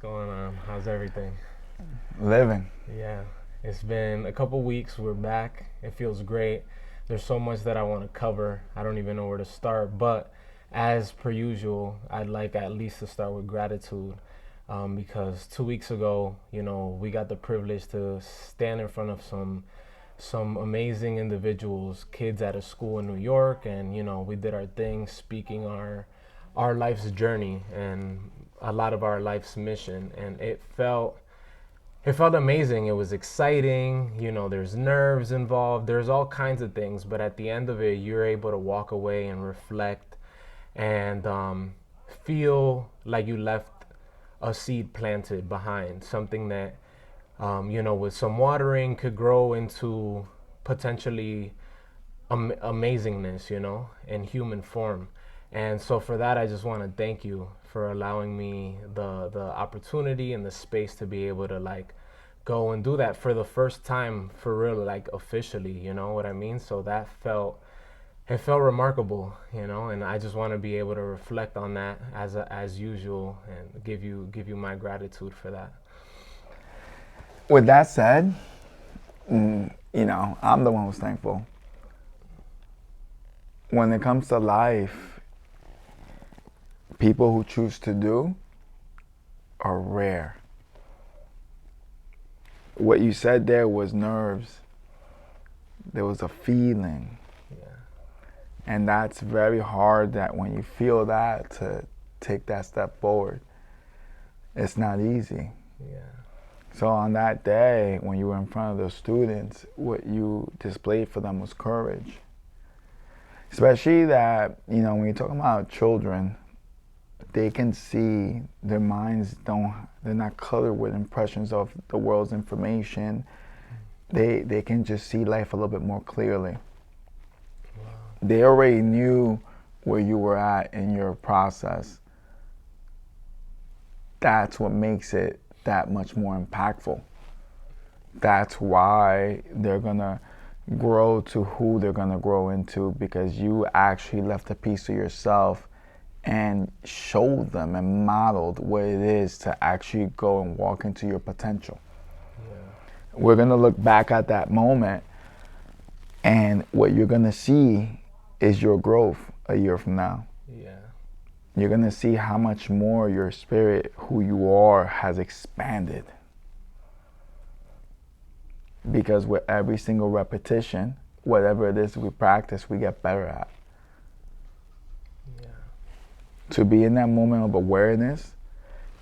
going on? How's everything? Living. Yeah, it's been a couple weeks. We're back. It feels great. There's so much that I want to cover. I don't even know where to start. But as per usual, I'd like at least to start with gratitude. Because 2 weeks ago, we got the privilege to stand in front of some amazing individuals, kids at a school in New York, and we did our thing, speaking our life's journey and a lot of our life's mission, and it felt amazing. It was exciting. There's nerves involved. There's all kinds of things, but at the end of it, you're able to walk away and reflect and feel like you left a seed planted behind, something that with some watering could grow into potentially amazingness, in human form. And so for that, I just want to thank you for allowing me the opportunity and the space to be able to like go and do that for the first time for real, like officially, you know what I mean? So it felt remarkable, and I just want to be able to reflect on that as usual and give you my gratitude for that. With that said, I'm the one who's thankful. When it comes to life, people who choose to do are rare. What you said there was nerves. There was a feeling. Yeah. And that's very hard that when you feel that to take that step forward. It's not easy. Yeah. So on that day, when you were in front of those students, what you displayed for them was courage. Especially that, when you're talking about children, they can see, their minds they're not colored with impressions of the world's information. They can just see life a little bit more clearly. Wow. They already knew where you were at in your process. That's what makes it that much more impactful. That's why they're gonna grow to who they're gonna grow into, because you actually left a piece of yourself and showed them and modeled what it is to actually go and walk into your potential. Yeah. We're gonna look back at that moment, and what you're gonna see is your growth a year from now. Yeah. You're gonna see how much more your spirit, who you are, has expanded. Because with every single repetition, whatever it is we practice, we get better at. Yeah. To be in that moment of awareness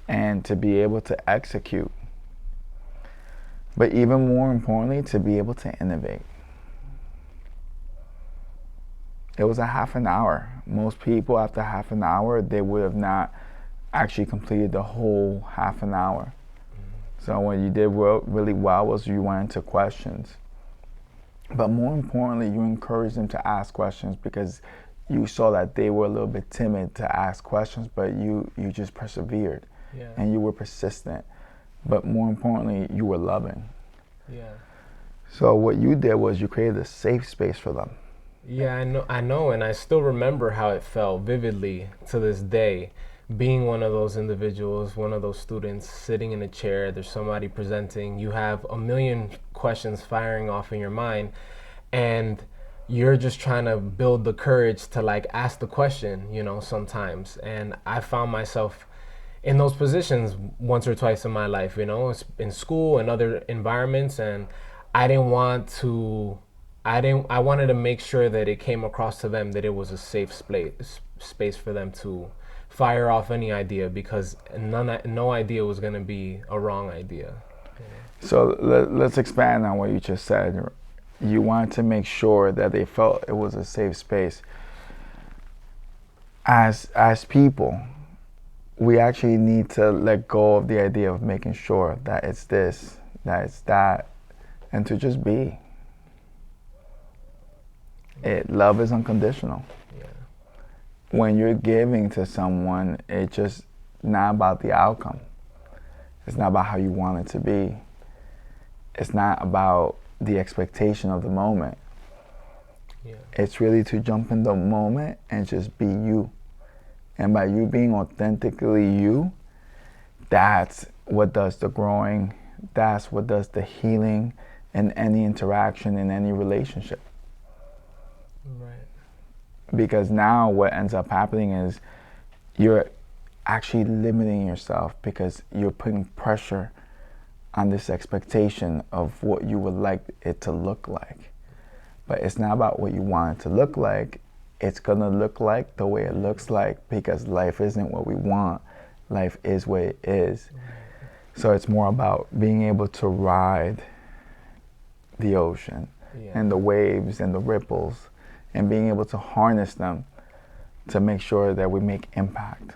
and to be able to execute. But even more importantly, to be able to innovate. It was a half an hour. Most people, after half an hour, they would have not actually completed the whole half an hour. So what you did really well was you went into questions. But more importantly, you encouraged them to ask questions, because you saw that they were a little bit timid to ask questions, but you just persevered. Yeah. And you were persistent. But more importantly, you were loving. Yeah. So what you did was you created a safe space for them. Yeah, I know, and I still remember how it felt vividly to this day. Being one of those individuals, one of those students sitting in a chair, there's somebody presenting, you have a million questions firing off in your mind, and you're just trying to build the courage to like ask the question, sometimes. And I found myself in those positions once or twice in my life, in school and other environments, and I didn't want to I wanted to make sure that it came across to them that it was a safe space for them to fire off any idea, because no idea was going to be a wrong idea. So let's expand on what you just said. You wanted to make sure that they felt it was a safe space. As people, we actually need to let go of the idea of making sure that it's this, that it's that, and to just be. Love is unconditional. Yeah. When you're giving to someone, it's just not about the outcome. It's not about how you want it to be. It's not about the expectation of the moment. Yeah. It's really to jump in the moment and just be you. And by you being authentically you, that's what does the growing, that's what does the healing in any interaction, in any relationship. Right. Because now what ends up happening is you're actually limiting yourself because you're putting pressure on this expectation of what you would like it to look like. But it's not about what you want it to look like. It's gonna look like the way it looks like, because life isn't what we want. Life is what it is. So it's more about being able to ride the ocean and the waves and the ripples, and being able to harness them to make sure that we make impact.